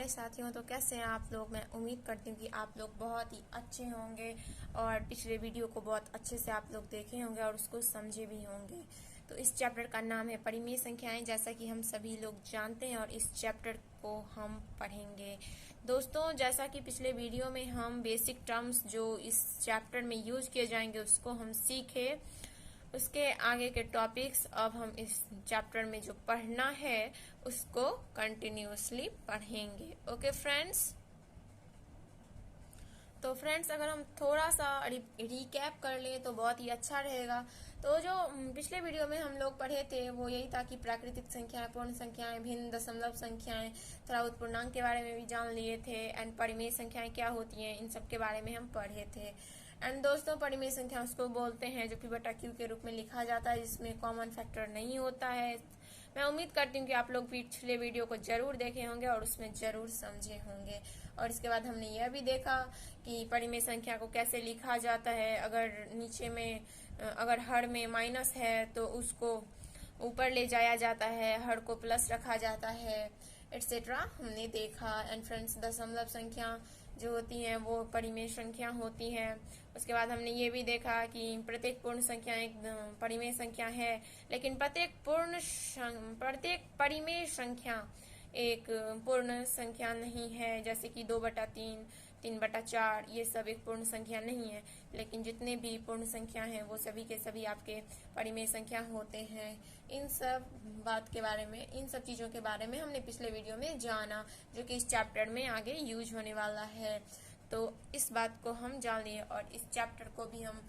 साथियों, तो कैसे हैं आप लोग। मैं उम्मीद करती हूँ कि आप लोग बहुत ही अच्छे होंगे और पिछले वीडियो को बहुत अच्छे से आप लोग देखे होंगे और उसको समझे भी होंगे। तो इस चैप्टर का नाम है परिमेय संख्याएं, जैसा कि हम सभी लोग जानते हैं, और इस चैप्टर को हम पढ़ेंगे। दोस्तों, जैसा कि पिछले वीडियो में हम बेसिक टर्म्स जो इस चैप्टर में यूज किए जाएंगे उसको हम सीखे, उसके आगे के टॉपिक्स अब हम इस चैप्टर में जो पढ़ना है उसको कंटिन्यूअसली पढ़ेंगे। ओके फ्रेंड्स, तो फ्रेंड्स अगर हम थोड़ा सा रिकैप कर लें तो बहुत ही अच्छा रहेगा। तो जो पिछले वीडियो में हम लोग पढ़े थे वो यही था कि प्राकृतिक संख्याएं, पूर्ण संख्याएं, भिन्न दशमलव संख्याएं, थोड़ा उत्पूर्णांक के बारे में भी जान लिए थे, एंड परिमेय संख्याएं क्या होती हैं इन सब के बारे में हम पढ़े थे। एंड दोस्तों, परिमेय संख्या उसको बोलते हैं जो P/Q के रूप में लिखा जाता है, जिसमें कॉमन फैक्टर नहीं होता है। मैं उम्मीद करती हूँ कि आप लोग पिछले वीडियो को जरूर देखे होंगे और उसमें जरूर समझे होंगे। और इसके बाद हमने यह भी देखा कि परिमेय संख्या को कैसे लिखा जाता है। अगर नीचे में अगर हर में माइनस है तो उसको ऊपर ले जाया जाता है, हर को प्लस रखा जाता है, एटसेट्रा हमने देखा। एंड फ्रेंड्स, दशमलव संख्या जो होती हैं वो परिमेय संख्या होती हैं। उसके बाद हमने ये भी देखा कि प्रत्येक पूर्ण संख्या एक परिमेय संख्या है, लेकिन प्रत्येक परिमेय संख्या एक पूर्ण संख्या नहीं है। जैसे कि 2/3, 3/4 ये सब एक पूर्ण संख्या नहीं है, लेकिन जितने भी पूर्ण संख्या हैं वो सभी के सभी आपके परिमेय संख्या होते हैं। इन सब बात के बारे में, इन सब चीज़ों के बारे में हमने पिछले वीडियो में जाना, जो कि इस चैप्टर में आगे यूज होने वाला है। तो इस बात को हम जान लिए और इस चैप्टर को भी हम,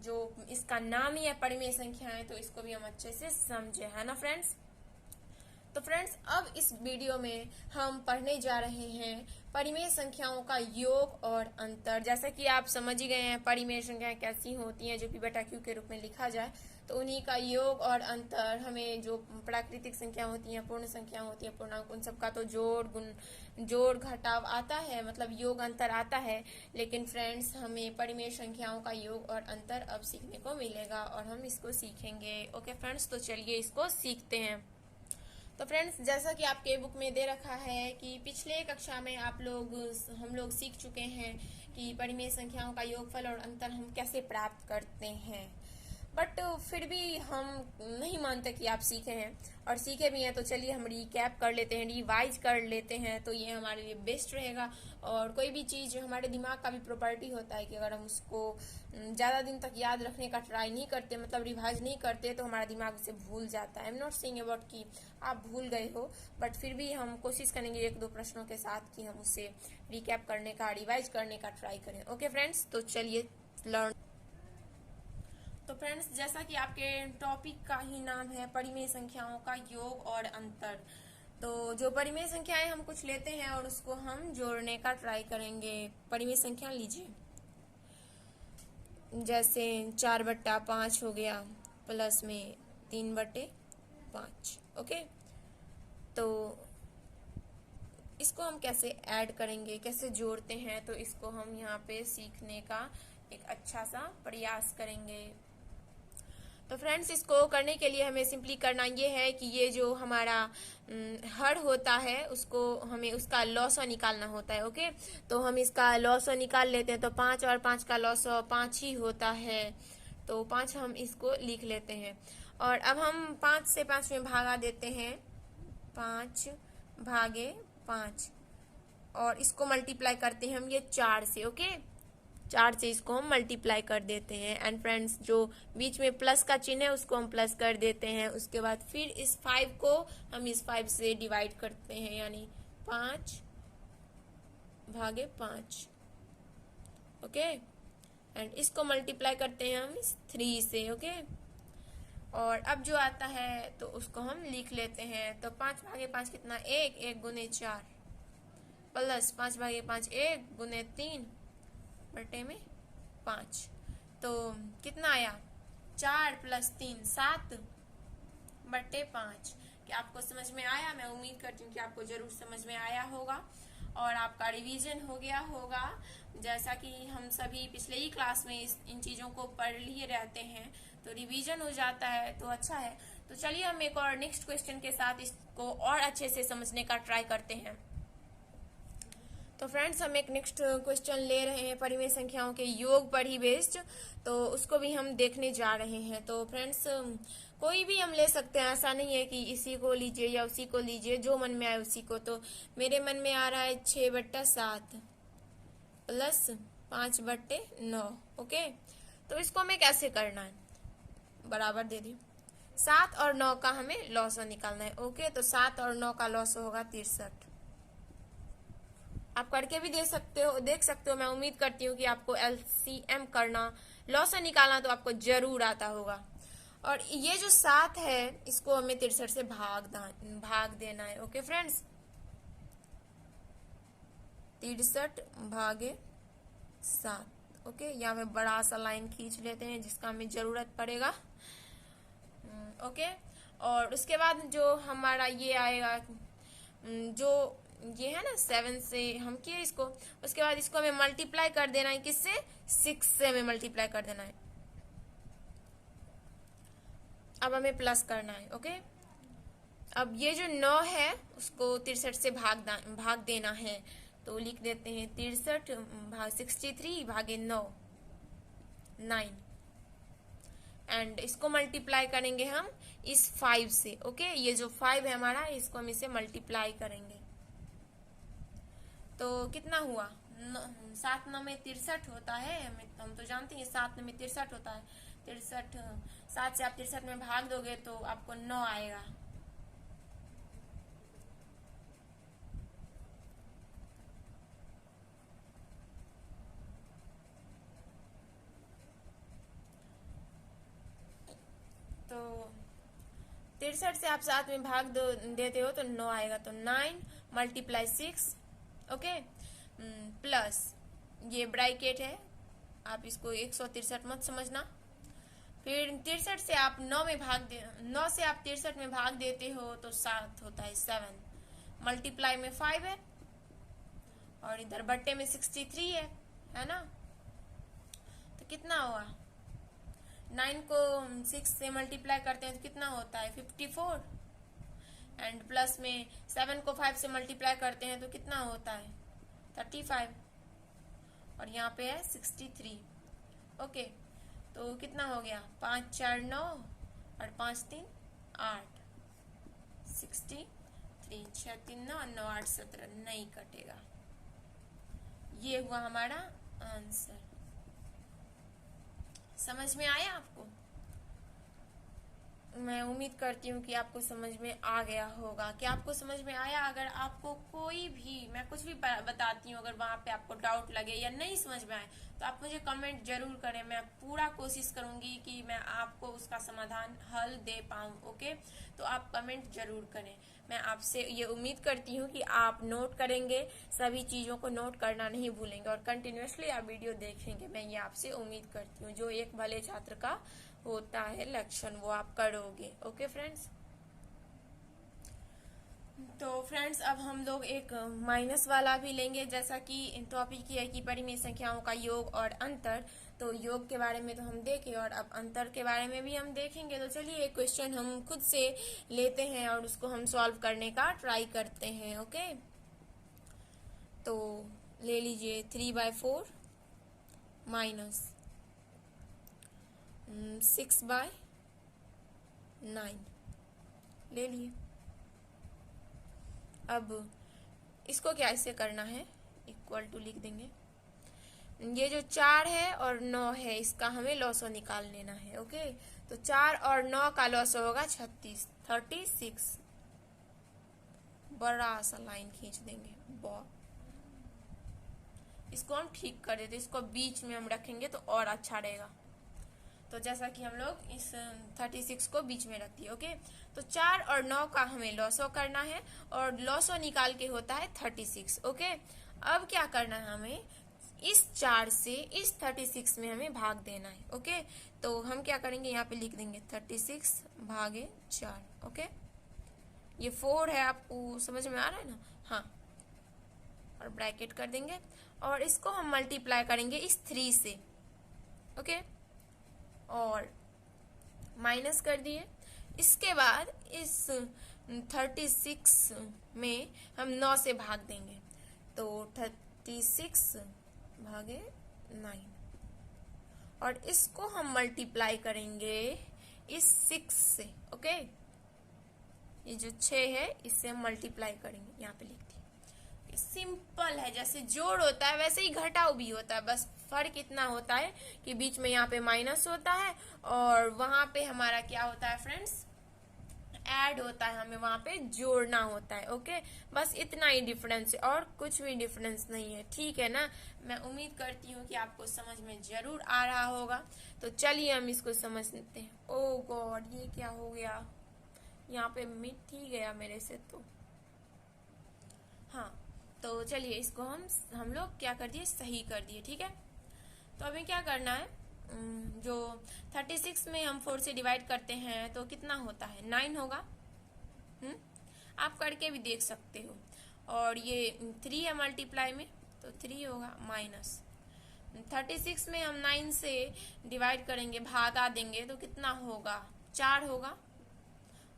जो इसका नाम ही है परिमेय संख्याएं, तो इसको भी हम अच्छे से समझे, है ना फ्रेंड्स। तो फ्रेंड्स, अब इस वीडियो में हम पढ़ने जा रहे हैं परिमेय संख्याओं का योग और अंतर। जैसा कि आप समझ ही गए हैं परिमेय संख्याएं कैसी होती हैं जो P/Q के रूप में लिखा जाए, तो उन्हीं का योग और अंतर। हमें जो प्राकृतिक संख्या होती हैं, पूर्ण संख्या होती है, पूर्णांक, उन सबका तो जोड़ घटाव आता है, मतलब योग अंतर आता है। लेकिन फ्रेंड्स, हमें परिमेय संख्याओं का योग और अंतर अब सीखने को मिलेगा और हम इसको सीखेंगे। ओके फ्रेंड्स, तो चलिए इसको सीखते हैं। तो फ्रेंड्स, जैसा कि आपके बुक में दे रखा है कि पिछले कक्षा में हम लोग सीख चुके हैं कि परिमेय संख्याओं का योगफल और अंतर हम कैसे प्राप्त करते हैं। बट फिर भी हम नहीं मानते कि आप सीखे हैं, और सीखे भी हैं तो चलिए हम रिकैप कर लेते हैं, रिवाइज कर लेते हैं, तो ये हमारे लिए बेस्ट रहेगा। और कोई भी चीज़, हमारे दिमाग का भी प्रॉपर्टी होता है कि अगर हम उसको ज़्यादा दिन तक याद रखने का ट्राई नहीं करते, मतलब रिवाइज नहीं करते, तो हमारा दिमाग उसे भूल जाता है। I am not saying about कि आप भूल गए हो, बट फिर भी हम कोशिश करेंगे 1-2 प्रश्नों के साथ कि हम उसे रिकैप करने का, रिवाइज करने का ट्राई करें। ओके फ्रेंड्स, तो चलिए लर्न। तो फ्रेंड्स, जैसा कि आपके टॉपिक का ही नाम है परिमेय संख्याओं का योग और अंतर, तो जो परिमेय संख्याएं हम कुछ लेते हैं और उसको हम जोड़ने का ट्राई करेंगे। परिमेय संख्या लीजिए, जैसे 4/5 हो गया, प्लस में 3/5। ओके, तो इसको हम कैसे ऐड करेंगे, कैसे जोड़ते हैं, तो इसको हम यहाँ पे सीखने का एक अच्छा सा प्रयास करेंगे। तो फ्रेंड्स, इसको करने के लिए हमें सिंपली करना ये है कि ये जो हमारा हर होता है उसको हमें उसका लॉसव निकालना होता है। ओके, तो हम इसका लॉसव निकाल लेते हैं। तो 5 और 5 का लॉसव 5 ही होता है, तो 5 हम इसको लिख लेते हैं। और अब हम 5 से 5 में भागा देते हैं, 5/5, और इसको मल्टीप्लाई करते हैं हम ये 4 से। ओके, 4 से इसको हम मल्टीप्लाई कर देते हैं। एंड फ्रेंड्स, जो बीच में प्लस का चिन्ह है उसको हम प्लस कर देते हैं। उसके बाद फिर इस 5 को हम इस 5 से डिवाइड करते हैं, यानी 5/5। ओके, एंड इसको मल्टीप्लाई करते हैं हम इस 3 से। ओके, और अब जो आता है तो उसको हम लिख लेते हैं। तो 5/5 कितना, 1, 1 गुने 4, प्लस 5/5 1 गुने 3 बटे में 5, तो कितना आया, 4 + 3 7/5। क्या आपको समझ में आया? मैं उम्मीद करती हूँ कि आपको जरूर समझ में आया होगा और आपका रिवीजन हो गया होगा। जैसा कि हम सभी पिछले ही क्लास में इन चीज़ों को पढ़ लिए रहते हैं, तो रिवीजन हो जाता है तो अच्छा है। तो चलिए हम एक और नेक्स्ट क्वेश्चन के साथ इसको और अच्छे से समझने का ट्राई करते हैं। तो फ्रेंड्स हम एक नेक्स्ट क्वेश्चन ले रहे हैं परिमेय संख्याओं के योग पर ही बेस्ड, तो उसको भी हम देखने जा रहे हैं। तो फ्रेंड्स कोई भी हम ले सकते हैं, ऐसा नहीं है कि इसी को लीजिए या उसी को लीजिए, जो मन में आए उसी को। तो मेरे मन में आ रहा है 6/7 प्लस 5/9। ओके, तो इसको हमें कैसे करना है, बराबर दे दी 7 और 9 का हमें लॉसो निकालना है। ओके, तो 7 और 9 का लॉसो होगा 63। आप करके भी देख सकते हो। मैं उम्मीद करती हूँ कि आपको एलसीएम करना, लॉसो निकालना तो आपको जरूर आता होगा। और ये जो 7 है इसको हमें 63 से भाग देना है। Okay friends, 63/7। ओके, यहाँ पे बड़ा सा लाइन खींच लेते हैं जिसका हमें जरूरत पड़ेगा। ओके, और उसके बाद जो हमारा ये आएगा, जो ये है ना 7 से हम किए इसको, उसके बाद इसको हमें मल्टीप्लाई कर देना है, किससे, 6 से हमें मल्टीप्लाई कर देना है। अब हमें प्लस करना है। ओके, अब ये जो 9 है उसको 63 से भाग देना है, तो लिख देते हैं 63/63/9 9। एंड इसको मल्टीप्लाई करेंगे हम इस 5 से। ओके, ये जो 5 है हमारा, इसको हम इसे मल्टीप्लाई करेंगे तो कितना हुआ, 7 9 में 63 होता है। हम तो जानते हैं 7 9 में 63 होता है। 63, 7 से आप 63 में भाग दोगे तो आपको 9 आएगा। तो 63 से आप 7 में भाग देते हो तो 9 आएगा, तो 9 × 6। ओके, प्लस ये ब्रैकेट है, आप इसको 163 मत समझना। फिर 63 से आप 9 से आप 63 में भाग देते हो तो 7 होता है 7, मल्टीप्लाई में 5 है और इधर बट्टे में 63 है ना। तो कितना हुआ, 9 को 6 से मल्टीप्लाई करते हैं तो कितना होता है 54। एंड प्लस में 7 को 5 से मल्टीप्लाई करते हैं तो कितना होता है 35। और यहाँ पे है 63। ओके, तो कितना हो गया, 5 4 9 और 5 3 8, 63, 6 3 9 9 8 17, नहीं कटेगा। ये हुआ हमारा आंसर। समझ में आया आपको? मैं उम्मीद करती हूँ कि आपको समझ में आ गया होगा। क्या आपको समझ में आया? अगर आपको कोई भी, मैं कुछ भी बताती हूँ, अगर वहां पे आपको डाउट लगे या नहीं समझ में आए तो आप मुझे कमेंट जरूर करें। मैं पूरा कोशिश करूंगी कि मैं आपको उसका समाधान हल दे पाऊँ। ओके, तो आप कमेंट जरूर करें। मैं आपसे ये उम्मीद करती हूँ कि आप नोट करेंगे, सभी चीजों को नोट करना नहीं भूलेंगे और कंटिन्यूअसली आप वीडियो देखेंगे। मैं ये आपसे उम्मीद करती हूँ। जो एक भले छात्र का होता है लक्षण, वो आप करोगे। ओके फ्रेंड्स, तो फ्रेंड्स अब हम लोग एक माइनस वाला भी लेंगे। जैसा कि टॉपिक ये है कि परिमेय संख्याओं का योग और अंतर, तो योग के बारे में तो हम देखें और अब अंतर के बारे में भी हम देखेंगे। तो चलिए एक क्वेश्चन हम खुद से लेते हैं और उसको हम सॉल्व करने का ट्राई करते हैं। ओके, तो ले लीजिए 3/4 माइनस 6/9 ले लिए। अब इसको क्या ऐसे करना है, इक्वल टू लिख देंगे। ये जो 4 है और 9 है इसका हमें लॉसो निकाल लेना है। ओके, तो 4 और 9 का लॉसो होगा 36। बड़ा सा लाइन खींच देंगे, इसको हम ठीक कर देते, इसको बीच में हम रखेंगे तो और अच्छा रहेगा। तो जैसा कि हम लोग इस 36 को बीच में रख दिए। ओके, तो 4 और 9 का हमें लॉसो करना है और लॉसो निकाल के होता है 36। ओके, अब क्या करना है, हमें इस 4 से इस 36 में हमें भाग देना है। ओके, तो हम क्या करेंगे, यहाँ पे लिख देंगे 36/4। ओके, ये 4 है, आपको समझ में आ रहा है ना? हाँ, और ब्रैकेट कर देंगे और इसको हम मल्टीप्लाई करेंगे इस 3 से। ओके, और माइनस कर दिए। इसके बाद इस 36 में हम 9 से भाग देंगे तो 36 भागे 9, और इसको हम मल्टीप्लाई करेंगे इस 6 से। ओके, ये जो 6 है इससे हम मल्टीप्लाई करेंगे, यहाँ पे लिख दिए। सिंपल है, जैसे जोड़ होता है वैसे ही घटाव भी होता है, बस फर्क इतना होता है कि बीच में यहाँ पे माइनस होता है और वहां पे हमारा क्या होता है फ्रेंड्स, ऐड होता है, हमें वहां पे जोड़ना होता है। ओके, बस इतना ही डिफरेंस है और कुछ भी डिफरेंस नहीं है। ठीक है ना, मैं उम्मीद करती हूँ कि आपको समझ में जरूर आ रहा होगा। तो चलिए हम इसको समझते हैं। ओ गॉड, ये क्या हो गया, यहाँ पे मिट ही गया मेरे से। तो हाँ, तो चलिए इसको हम लोग क्या कर दिए, सही कर दिए। ठीक है, तो अभी क्या करना है, जो 36 में हम 4 से डिवाइड करते हैं तो कितना होता है, 9 होगा। आप करके भी देख सकते हो। और ये 3 है मल्टीप्लाई में, तो 3 होगा, माइनस 36 में हम 9 से डिवाइड करेंगे, भागा देंगे तो कितना होगा, 4 होगा।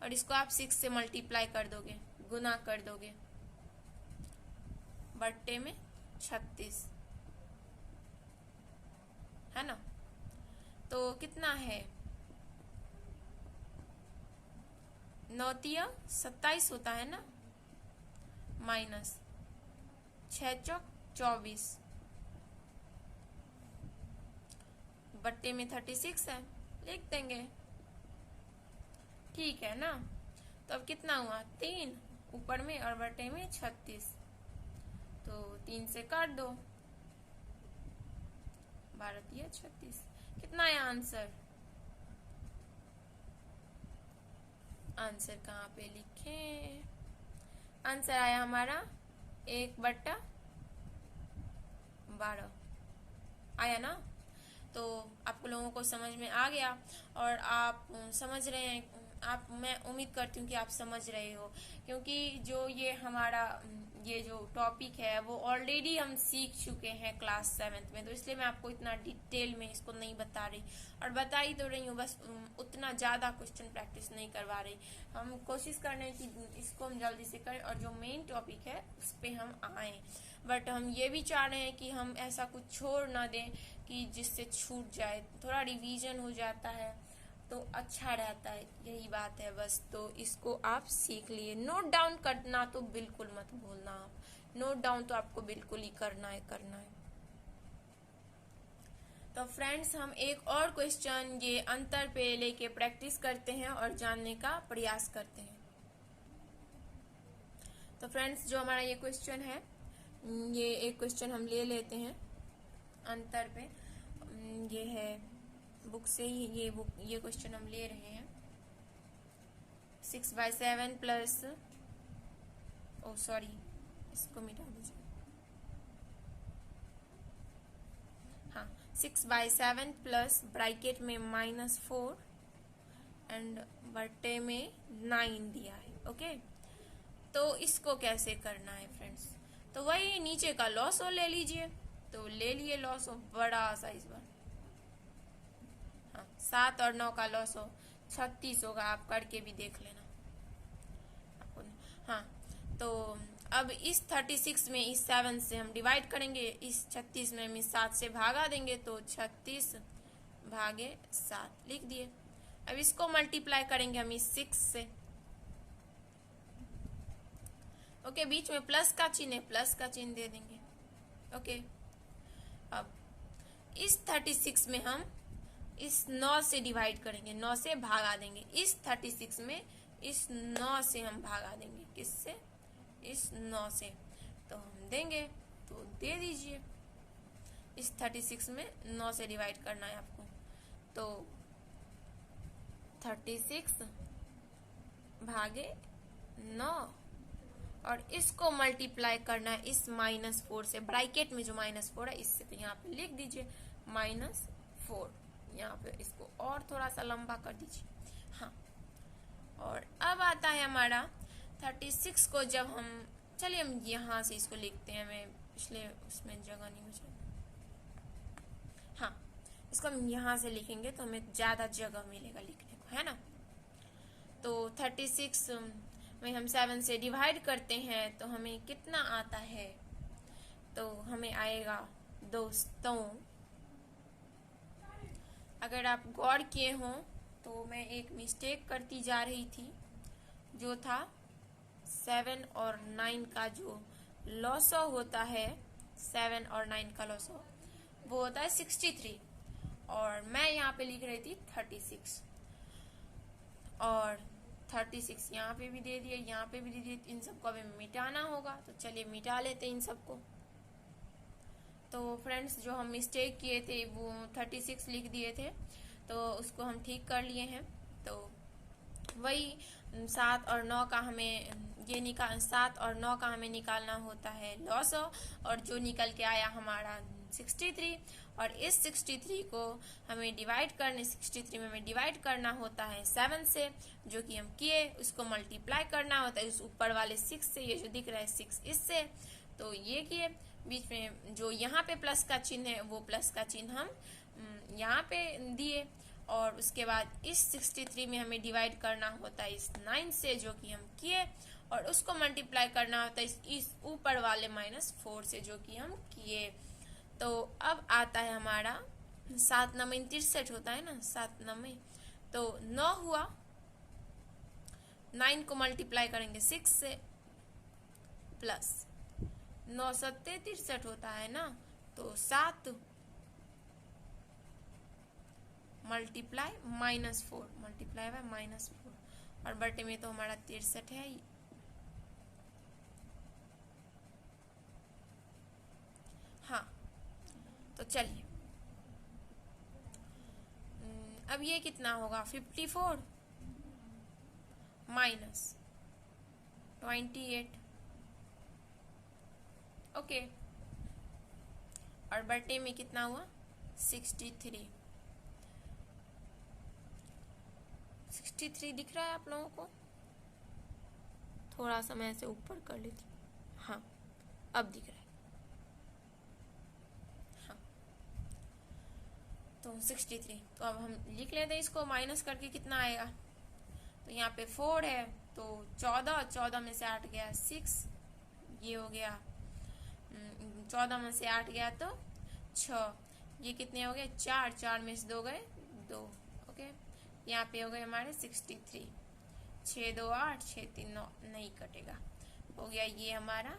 और इसको आप 6 से मल्टीप्लाई कर दोगे, गुना कर दोगे, बट्टे में 36 है ना। तो कितना है, 9 तिया 27 होता है ना, माइनस 6 चौक 24, बट्टे में 36 है, लिख देंगे। ठीक है ना, तो अब कितना हुआ, 3 ऊपर में और बट्टे में 36, तो 3 से काट दो, 12 तिया 36। कितना है आंसर, आंसर कहाँ पे लिखें, आंसर आया हमारा 1/12 आया ना। तो आप लोगों को समझ में आ गया और आप समझ रहे हैं, मैं उम्मीद करती हूँ कि आप समझ रहे हो, क्योंकि जो ये हमारा ये जो टॉपिक है वो ऑलरेडी हम सीख चुके हैं क्लास 7th में, तो इसलिए मैं आपको इतना डिटेल में इसको नहीं बता रही, और बता ही तो रही हूँ, बस उतना ज़्यादा क्वेश्चन प्रैक्टिस नहीं करवा रही। हम कोशिश कर रहे हैं कि इसको हम जल्दी से करें और जो मेन टॉपिक है उस पर हम आए, बट हम ये भी चाह रहे हैं कि हम ऐसा कुछ छोड़ ना दें कि जिससे छूट जाए, थोड़ा रिवीजन हो जाता है तो अच्छा रहता है, यही बात है बस। तो इसको आप सीख लिए, नोट डाउन करना तो बिल्कुल मत भूलना, आप नोट डाउन तो आपको बिल्कुल ही करना है। तो फ्रेंड्स, हम एक और क्वेश्चन ये अंतर पे लेके प्रैक्टिस करते हैं और जानने का प्रयास करते हैं। तो फ्रेंड्स, जो हमारा ये क्वेश्चन है, ये एक क्वेश्चन हम ले लेते हैं अंतर पे, ये है बुक से ही, ये क्वेश्चन हम ले रहे हैं। 6/7 प्लस, ओ सॉरी, इसको मिटा दीजिए। हाँ, 6/7 प्लस ब्रैकेट में -4 एंड बट्टे में 9 दिया है। ओके, तो इसको कैसे करना है फ्रेंड्स, तो वही नीचे का लॉसो ले लीजिए, तो ले लिए लॉसो बड़ा सा इस बार। हाँ, 7 और 9 का लॉसो 36 होगा, आप करके भी देख लेना। हाँ, तो अब इस 36 में इस 7 से हम डिवाइड करेंगे, इस 36 में हम इस 7 से भागा देंगे, तो 36 भागे 7 लिख दिए। अब इसको मल्टीप्लाई करेंगे हम इस 6 से। ओके, बीच में प्लस का चिन्ह है, प्लस का चिन्ह दे देंगे। ओके, अब इस 36 में हम इस 9 से डिवाइड करेंगे, 9 से भागा देंगे, इस 36 में इस 9 से हम भागा देंगे, किससे, इस 9 से, तो हम देंगे, तो दे दीजिए। इस 36 में 9 से डिवाइड करना है आपको, तो 36 भागे 9, और इसको मल्टीप्लाई करना है इस -4 से, ब्रैकेट में जो -4 है इससे, तो यहाँ पे लिख दीजिए -4, यहाँ पे इसको और थोड़ा सा लंबा कर दीजिए। हाँ, और अब आता है हमारा 36 को जब हम, चलिए हम यहाँ से इसको लिखते हैं, मैं पिछले उसमें जगह नहीं मुझे। हाँ, इसको हम यहाँ से लिखेंगे तो हमें ज़्यादा जगह मिलेगा लिखने को, है ना। तो 36 में हम 7 से डिवाइड करते हैं तो हमें कितना आता है, तो हमें आएगा दोस्तों, अगर आप गौर किए हों तो मैं एक मिस्टेक करती जा रही थी, जो था 7 और 9 का जो लॉसो होता है, 7 और 9 का लॉसो वो होता है 63, और मैं यहाँ पे लिख रही थी 36, और 36 यहाँ पे भी दे दिए, यहाँ पे भी दे दिए। इन सबको हमें मिटाना होगा, तो चलिए मिटा लेते हैं इन सबको। तो फ्रेंड्स, जो हम मिस्टेक किए थे वो 36 लिख दिए थे, तो उसको हम ठीक कर लिए हैं। तो वही 7 और 9 का हमें 7 और 9 का हमें निकालना होता है लॉस, और जो निकल के आया हमारा 63, और इस 63 को हमें 63 में हमें डिवाइड करना होता है 7 से, जो कि हम किए। उसको मल्टीप्लाई करना होता है उस ऊपर वाले 6 से, ये जो दिख रहा है 6 इससे, तो ये किए। बीच में जो यहाँ पे प्लस का चिन्ह है वो प्लस का चिन्ह हम यहाँ पे दिए, और उसके बाद इस 63 में हमें डिवाइड करना होता है इस 9 से, जो कि हम किए, और उसको मल्टीप्लाई करना होता है इस ऊपर वाले -4 से, जो कि हम किए। तो अब आता है हमारा 7 9 63 होता है ना, 7 9, तो 9 हुआ, 9 को मल्टीप्लाई करेंगे 6 से, प्लस 9 7 63 होता है ना, तो 7 मल्टीप्लाई -4, मल्टीप्लाई बाय -4, और बटे में तो हमारा 63 है ही। हाँ, तो चलिए अब ये कितना होगा, 54 माइनस 28, ओके, और बटे में कितना हुआ 63 दिख रहा है आप लोगों को? थोड़ा सा मैं ऐसे ऊपर कर लेती हूँ, हाँ अब दिख रहा है, हाँ, तो 63। तो अब हम लिख लेते हैं इसको, माइनस करके कितना आएगा, तो यहाँ पे 4 है, तो 14 में से 8 गया 6, ये हो गया 14 में से 8 गया तो 6, ये कितने हो गए 4 में से 2 गए 2, ओके। यहाँ पे हो गए हमारे 63, 6 2 8, 6 3 9, नहीं कटेगा, हो गया ये हमारा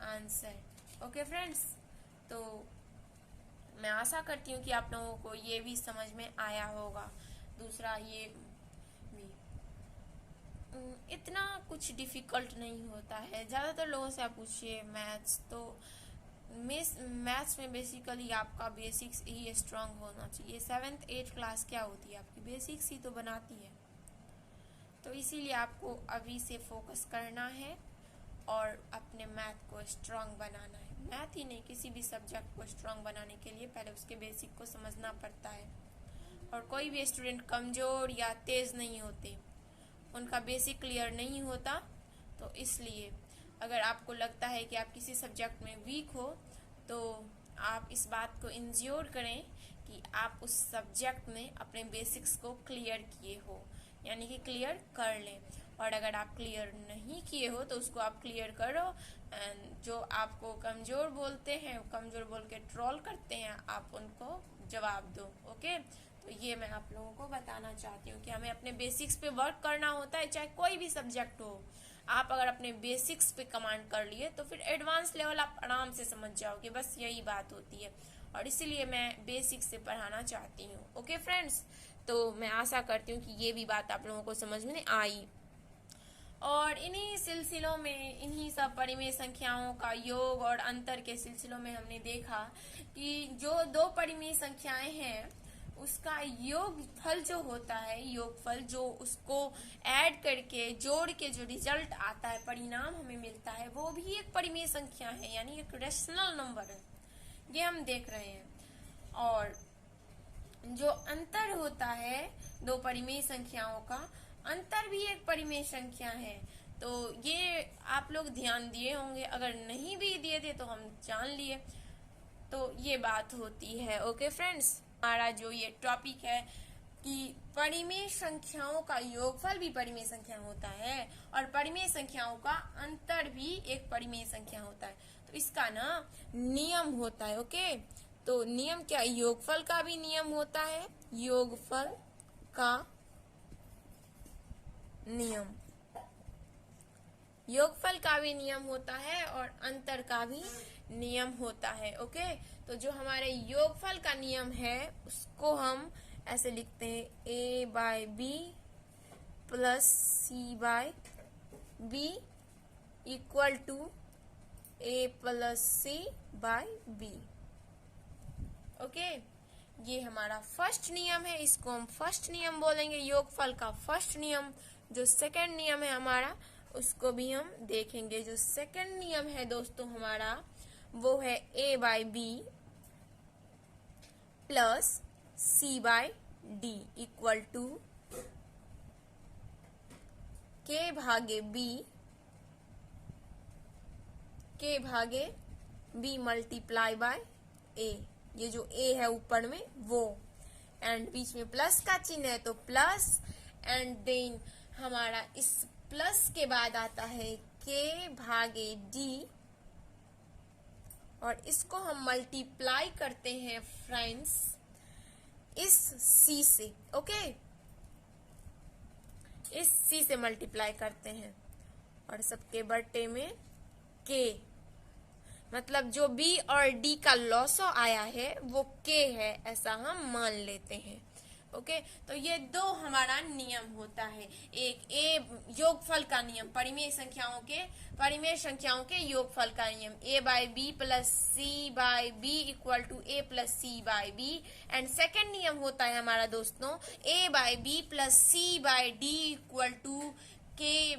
आंसर। ओके फ्रेंड्स, तो मैं आशा करती हूँ कि आप लोगों को ये भी समझ में आया होगा। दूसरा, ये भी इतना कुछ डिफिकल्ट नहीं होता है। ज़्यादातर लोगों से आप पूछिए मैथ्स, तो मैथ्स में बेसिकली आपका बेसिक्स ही स्ट्रांग होना चाहिए। 7th 8th क्लास क्या होती है, आपकी बेसिक्स ही तो बनाती है। तो इसीलिए आपको अभी से फोकस करना है और अपने मैथ को स्ट्रांग बनाना है। मैथ ही नहीं, किसी भी सब्जेक्ट को स्ट्रांग बनाने के लिए पहले उसके बेसिक को समझना पड़ता है। और कोई भी स्टूडेंट कमज़ोर या तेज़ नहीं होते, उनका बेसिक क्लियर नहीं होता। तो इसलिए अगर आपको लगता है कि आप किसी सब्जेक्ट में वीक हो, तो आप इस बात को इंश्योर करें कि आप उस सब्जेक्ट में अपने बेसिक्स को क्लियर किए हो, यानी कि क्लियर कर लें। और अगर आप क्लियर नहीं किए हो तो उसको आप क्लियर करो। जो आपको कमज़ोर बोलते हैं, कमज़ोर बोल के ट्रोल करते हैं, आप उनको जवाब दो। ओके, तो ये मैं आप लोगों को बताना चाहती हूँ कि हमें अपने बेसिक्स पे वर्क करना होता है, चाहे कोई भी सब्जेक्ट हो। आप अगर अपने बेसिक्स पे कमांड कर लिए तो फिर एडवांस लेवल आप आराम से समझ जाओगे। बस यही बात होती है, और इसीलिए मैं बेसिक्स से पढ़ाना चाहती हूँ। ओके फ्रेंड्स, तो मैं आशा करती हूँ कि ये भी बात आप लोगों को समझ में आई। और इन्हीं सिलसिलों में, इन्हीं सब परिमेय संख्याओं का योग और अंतर के सिलसिलों में हमने देखा कि जो दो परिमेय संख्याएं हैं उसका योगफल जो होता है, योगफल जो उसको ऐड करके जोड़ के जो रिजल्ट आता है, परिणाम हमें मिलता है, वो भी एक परिमेय संख्या है, यानी एक रेशनल नंबर है। ये हम देख रहे हैं। और जो अंतर होता है दो परिमेय संख्याओं का, अंतर भी एक परिमेय संख्या है। तो ये आप लोग ध्यान दिए होंगे, अगर नहीं भी दिए थे तो हम जान लिए। तो ये बात होती है। ओके फ्रेंड्स, हमारा जो ये टॉपिक है कि परिमेय संख्याओं का योगफल भी परिमेय संख्या होता है और परिमेय संख्याओं का अंतर भी एक परिमेय संख्या होता है। तो इसका ना नियम होता है। ओके, तो नियम क्या, योगफल का भी नियम होता है, योगफल का नियम, योगफल का भी नियम होता है और अंतर का भी नियम होता है। ओके, तो जो हमारे योगफल का नियम है उसको हम ऐसे लिखते हैं, a by B plus C by B equal to a plus C by B. Okay, ये हमारा फर्स्ट नियम है, इसको हम फर्स्ट नियम बोलेंगे, योगफल का फर्स्ट नियम। जो सेकंड नियम है हमारा उसको भी हम देखेंगे। जो सेकंड नियम है दोस्तों हमारा वो है a by B plus C by D equal to के भागे बी मल्टीप्लाई बाय ए। ये जो a है ऊपर में वो, एंड बीच में प्लस का चिन्ह है तो प्लस, एंड देन हमारा इस प्लस के बाद आता है k भागे d, और इसको हम मल्टीप्लाई करते हैं फ्रेंड्स इस c से। ओके, इस c से मल्टीप्लाई करते हैं और सबके बट्टे में k, मतलब जो b और d का लॉसो आया है वो k है, ऐसा हम मान लेते हैं। ओके, तो ये दो हमारा नियम होता है, एक a योगफल का नियम, परिमेय संख्याओं के योगफल का नियम, a by B plus C by B equal to a plus C by B. And second नियम होता है हमारा दोस्तों a by B plus C by D equal to k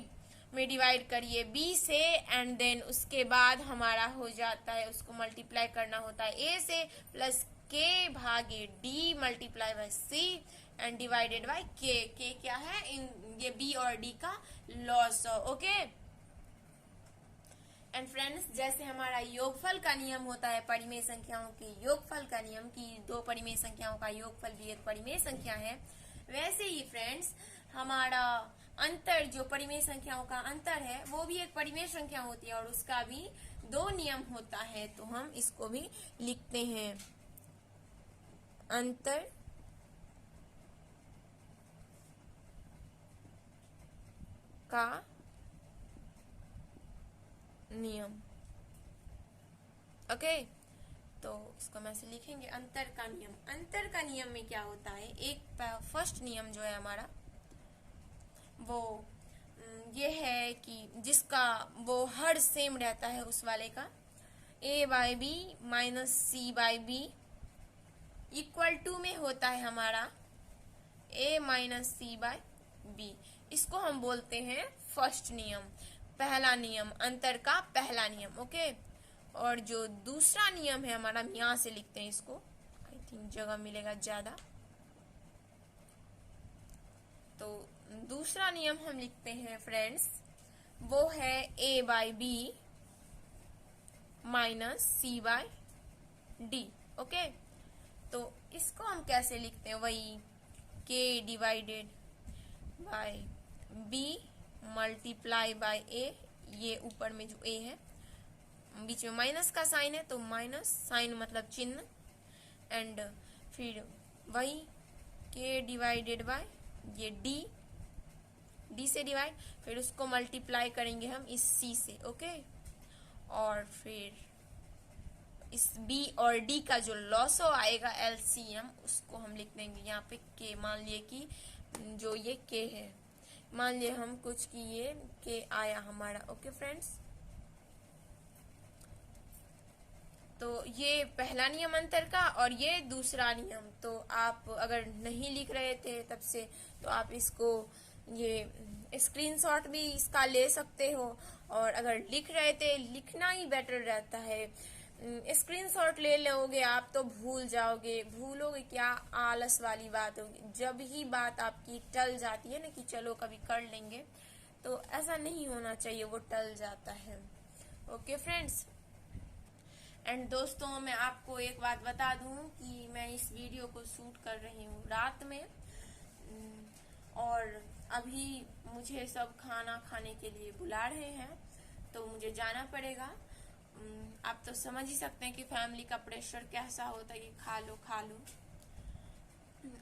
में डिवाइड करिए b से, एंड देन उसके बाद हमारा हो जाता है, उसको मल्टीप्लाई करना होता है a से, प्लस k भागे d multiply by c and divided by k। k क्या है, ये b और d का लॉस। ओके, एंड फ्रेंड्स जैसे हमारा योगफल का नियम होता है परिमेय संख्याओं के योगफल का नियम की दो परिमेय संख्याओं का योगफल भी एक परिमेय संख्या है, वैसे ही फ्रेंड्स हमारा अंतर, जो परिमेय संख्याओं का अंतर है वो भी एक परिमेय संख्या होती है और उसका भी दो नियम होता है। तो हम इसको भी लिखते हैं, अंतर का नियम। ओके, तो इसको हम ऐसे लिखेंगे, अंतर का नियम। अंतर का नियम में क्या होता है, एक फर्स्ट नियम जो है हमारा वो ये है कि जिसका वो हर सेम रहता है उस वाले का, a by B minus C by B equal to में होता है हमारा a minus C by B. इसको हम बोलते हैं फर्स्ट नियम, पहला नियम, अंतर का पहला नियम। ओके, और जो दूसरा नियम है हमारा, हम यहाँ से लिखते हैं इसको, आई थिंक जगह मिलेगा ज्यादा, तो दूसरा नियम हम लिखते हैं फ्रेंड्स वो है a by B minus C by D. Okay, तो इसको हम कैसे लिखते हैं, वही k divided by b multiply by a, ये ऊपर में जो a है बीच में माइनस का साइन है तो माइनस साइन मतलब चिन्ह, एंड फिर वही k डिवाइडेड बाय ये d से डिवाइड, फिर उसको मल्टीप्लाई करेंगे हम इस c से। ओके, और फिर इस b और d का जो लॉसो आएगा LCM उसको हम लिख देंगे यहाँ पे k। मान लिए कि जो ये k है, मान लिए हम कुछ कि ये k आया हमारा। ओके फ्रेंड्स, तो ये पहला नियम अंतर का और ये दूसरा नियम। तो आप अगर नहीं लिख रहे थे तब से तो आप इसको ये स्क्रीनशॉट भी इसका ले सकते हो, और अगर लिख रहे थे, लिखना ही बेटर रहता है, स्क्रीनशॉट ले लोगे आप तो भूल जाओगे, भूलोगे क्या, आलस वाली बात होगी। जब ही बात आपकी टल जाती है ना कि चलो कभी कर लेंगे, तो ऐसा नहीं होना चाहिए, वो टल जाता है। ओके फ्रेंड्स, एंड दोस्तों मैं आपको एक बात बता दूं कि मैं इस वीडियो को शूट कर रही हूँ रात में, और अभी मुझे सब खाना खाने के लिए बुला रहे हैं तो मुझे जाना पड़ेगा। आप तो समझ ही सकते हैं कि फैमिली का प्रेशर कैसा होता है कि खा लो खा लो।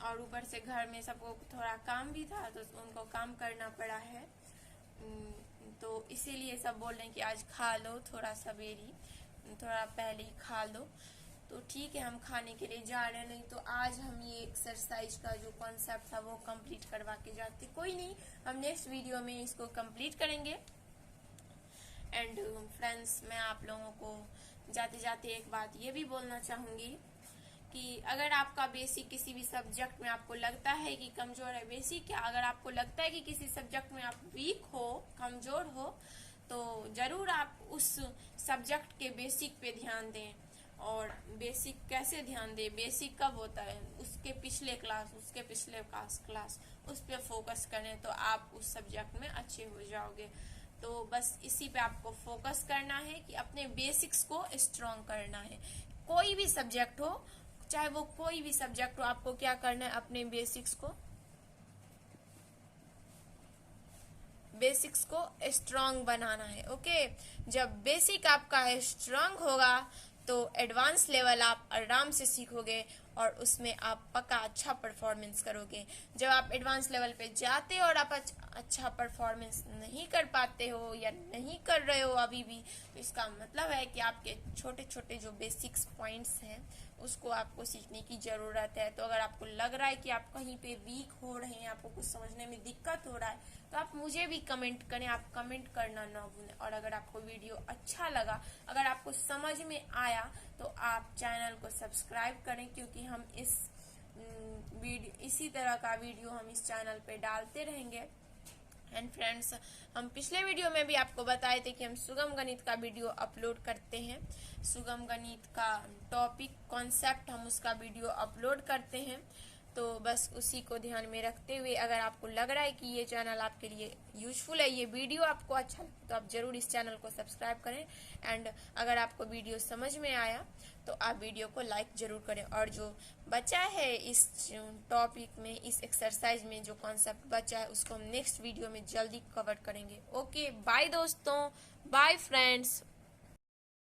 और ऊपर से घर में सबको थोड़ा काम भी था तो उनको काम करना पड़ा है। तो इसीलिए सब बोल रहे हैं कि आज खा लो, थोड़ा सवेरी, थोड़ा पहले ही खा लो। तो ठीक है, हम खाने के लिए जा रहे हैं। नहीं तो आज हम ये एक्सरसाइज का जो कॉन्सेप्ट था वो कंप्लीट करवा के जाते। कोई नहीं, हम नेक्स्ट वीडियो में इसको कंप्लीट करेंगे। एंड फ्रेंड्स, मैं आप लोगों को जाते जाते एक बात ये भी बोलना चाहूँगी कि अगर आपका बेसिक किसी भी सब्जेक्ट में आपको लगता है कि कमज़ोर है, बेसिक क्या, अगर आपको लगता है कि किसी सब्जेक्ट में आप वीक हो, कमज़ोर हो, तो ज़रूर आप उस सब्जेक्ट के बेसिक पे ध्यान दें। और बेसिक कैसे ध्यान दें, बेसिक कब होता है, उसके पिछले क्लास, उसके पिछले क्लास उस पर फोकस करें तो आप उस सब्जेक्ट में अच्छे हो जाओगे। तो बस इसी पे आपको फोकस करना है कि अपने बेसिक्स को स्ट्रॉन्ग करना है। कोई भी सब्जेक्ट हो, चाहे वो कोई भी सब्जेक्ट हो, आपको क्या करना है, अपने बेसिक्स को स्ट्रॉन्ग बनाना है। ओके, जब बेसिक आपका स्ट्रॉन्ग होगा तो एडवांस लेवल आप आराम से सीखोगे और उसमें आप पक्का अच्छा परफॉर्मेंस करोगे। जब आप एडवांस लेवल पे जाते हो और आप अच्छा परफॉर्मेंस नहीं कर पाते हो या नहीं कर रहे हो अभी भी, तो इसका मतलब है कि आपके छोटे छोटे जो बेसिक्स पॉइंट्स हैं उसको आपको सीखने की ज़रूरत है। तो अगर आपको लग रहा है कि आप कहीं पे वीक हो रहे हैं, आपको कुछ समझने में दिक्कत हो रहा है, तो आप मुझे भी कमेंट करें। आप कमेंट करना ना भूलें। और अगर आपको वीडियो अच्छा लगा, अगर आपको समझ में आया, तो आप चैनल को सब्सक्राइब करें, क्योंकि हम इसी तरह का वीडियो हम इस चैनल पे डालते रहेंगे। एंड फ्रेंड्स, हम पिछले वीडियो में भी आपको बताए थे कि हम सुगम गणित का वीडियो अपलोड करते हैं। सुगम गणित का टॉपिक, कॉन्सेप्ट, हम उसका वीडियो अपलोड करते हैं। तो बस उसी को ध्यान में रखते हुए, अगर आपको लग रहा है कि ये चैनल आपके लिए यूजफुल है, ये वीडियो आपको अच्छा लगे, तो आप ज़रूर इस चैनल को सब्सक्राइब करें। एंड अगर आपको वीडियो समझ में आया तो आप वीडियो को लाइक ज़रूर करें। और जो बचा है इस टॉपिक में, इस एक्सरसाइज में जो कॉन्सेप्ट बचा है, उसको हम नेक्स्ट वीडियो में जल्दी कवर करेंगे। ओके, बाय दोस्तों, बाय फ्रेंड्स।